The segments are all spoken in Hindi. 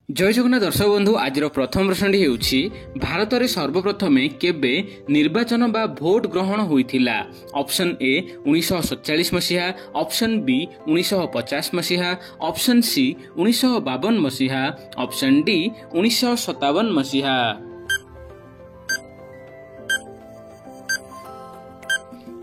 जय जगन्नाथ दर्शक बंधु आज प्रथम प्रश्नटी हेउछि भारत में सर्वप्रथमे केबे निर्वाचन बा भोट ग्रहण होइथिला। ऑप्शन ए 1947 मसीहा, ऑप्शन बी 1950 मसीहा, ऑप्शन सी 1952 मसीहा, ऑप्शन डी 1957 मसीहा।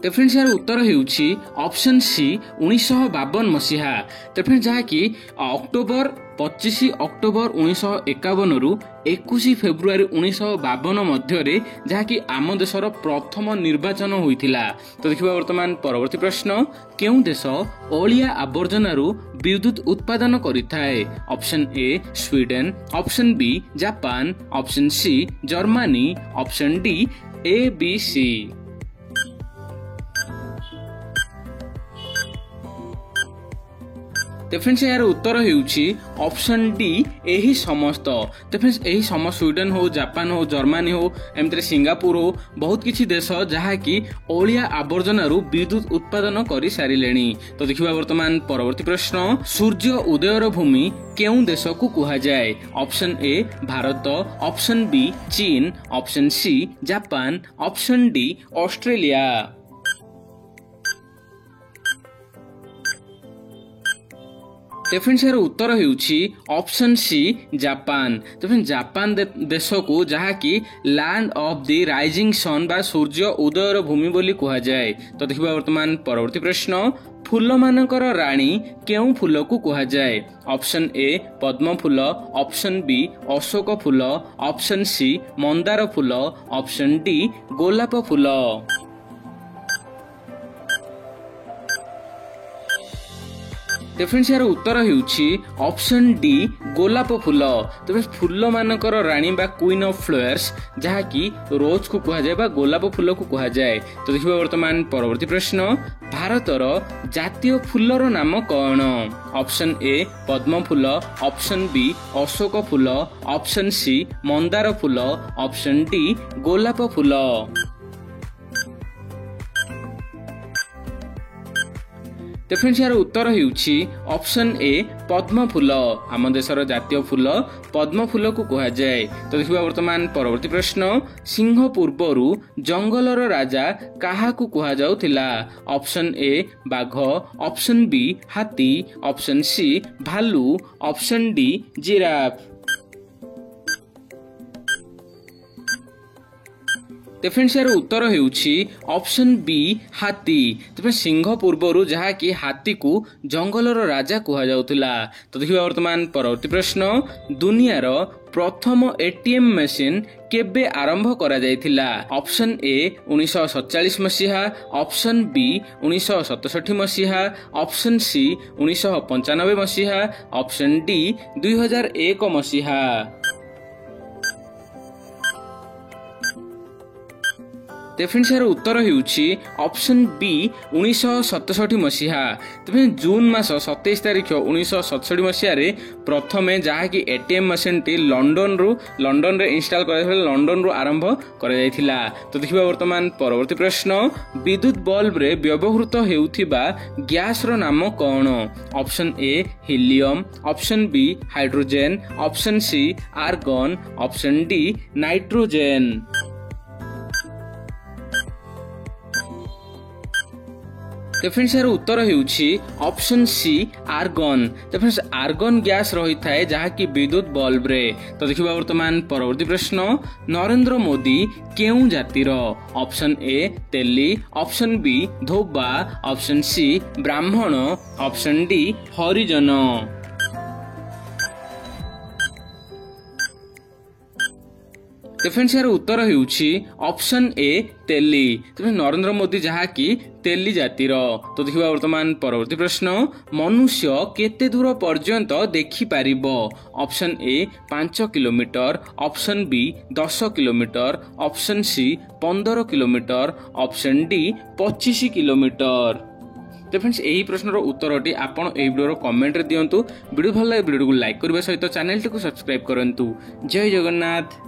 तो फ्रेंड्स यार उत्तर हेउछि ऑप्शन सी 1952 मसीहा। तो फ्रेंड्स जहाँकि अक्टोबर 25 अक्टोबर 1951 रु 21 फेब्रुआरी 1952 मध्य जहाँकि आम देशर प्रथम निर्वाचन होइथिला। तो देखिबा वर्तमान परवर्ती प्रश्न केउं देश अलिया आवर्जनारू विद्युत उत्पादन करिथाए। Option A Sweden, option B Japan, option C Germany, option D A B C. तो फ्रेंड्स यार उत्तर हेउछि ऑप्शन डी एही समस्त। तो फ्रेंड्स एही समस्त स्वीडन हो, जापान हो, जर्मनी हो, एमते सिंगापुर हो, बहुत किछि देश जहा कि अलिया आवर्जनारू विद्युत उत्पादन करि सारिलेनी। तो देखिबा वर्तमान परवर्ती प्रश्न सूर्य उदयर भूमि केउं देश को कुहा जाए। Option A Bharat, option B चीन, option C Japan, option D Australia. तो फ्रेंड्स यार उत्तर हेउछि ऑप्शन सी जापान। तो फ्रेंड्स जापान देश को जहा कि land of the rising sun बा सूर्य उदयर भूमि बोली कुहा जाए। तो देखिबा वर्तमान परवर्ती प्रश्न फूल मानकर रानी केउं फूल को कुहा जाए। ऑप्शन ए पद्म फूल, ऑप्शन बी अशोक फूल, ऑप्शन सी मंदार फूल, ऑप्शन डी गोलाप फूल। तो फ्रेंड्स यार उत्तर हेउछि ऑप्शन डी गोलाप फूल। तो फूल मानकर रानी बा क्वीन ऑफ फ्लावर्स जहा कि रोज को कुहा जाए बा गोलाप फूल को कुहा जाए। तो देखिबा वर्तमान परवर्ती प्रश्न भारतर जातीय फूलर नाम कौन। ऑप्शन ए पद्म फूल, ऑप्शन बी अशोक फूल, ऑप्शन सी मंदार फूल, ऑप्शन डी गोलाप फूल। तो फ्रेंड्स यार उत्तर हेउछि ऑप्शन ए पद्म फूल। आम देशर जातीय फूल पद्म फूल को कुहा जाए। तो देखिबा वर्तमान परवर्ती प्रश्न सिंह पूर्वरु जंगलर राजा काहा को कुहा जाउथिला। ऑप्शन ए बाघ, ऑप्शन बी हाथी, ऑप्शन सी भालू, ऑप्शन डी जिराफ। तो फ्रेंड्स यार उत्तर हेउछि ऑप्शन बी हाथी। तो सिंह पूर्वरु जहा कि हाथी को जंगलर राजा कुहा जाउथिला। तो देखिबा वर्तमान परवर्ती प्रश्न दुनियार प्रथम एटीएम मशीन केबे आरंभ करा जायथिला। ऑप्शन ए 1947 मसीहा, ऑप्शन बी 1967 मसीहा, ऑप्शन सी 1995 मसीहा, ऑप्शन डी 2001 मसीहा। तो फ्रेंड्स यार उत्तर हेउछि ऑप्शन बी 1967 मसीहा। तो जून मास 27 तारिख 1967 मसीहा रे प्रथमे जहा कि एटीएम मशीन टी लंडन रे इंस्टॉल लंडन रु आरंभ करा जायथिला। तो देखिबा वर्तमान परवर्ती प्रश्न विद्युत बल्ब रे व्यवहृत हेउथिबा गैस रो नाम कोन। Option A helium, option B hydrogen, option C argon, option D nitrogen. तो फ्रेंड्स यार उत्तर हेउछि ऑप्शन सी आर्गन। तो फ्रेंड्स आर्गन गैस रही थाए जहा कि विद्युत बल्ब रे। तो देखिबा वर्तमान परवर्ती प्रश्न नरेंद्र मोदी केउं जातिर। ऑप्शन ए तेली, ऑप्शन बी धोबा, option C Brahmin, option D हरिजन। तो फ्रेंड्स यार उत्तर हेउछि ऑप्शन ए तेली। तो नरेंद्र मोदी जहा कि तेली जातिर। तो देखिबा वर्तमान परवर्ती प्रश्न मनुष्य केते दूर पर्यंत देखि पारिबो। Option A 5 kilometre, option B 10 kilometre, option C 15 kilometre, option D 25 kilometre. तो फ्रेंड्स यही प्रश्नर उत्तरटी आपण एही वीडियो कमेंट रे दियंतु। वीडियो भल लागे वीडियो को लाइक करबा सहित चैनल को सब्सक्राइब करंतु। जय जगन्नाथ।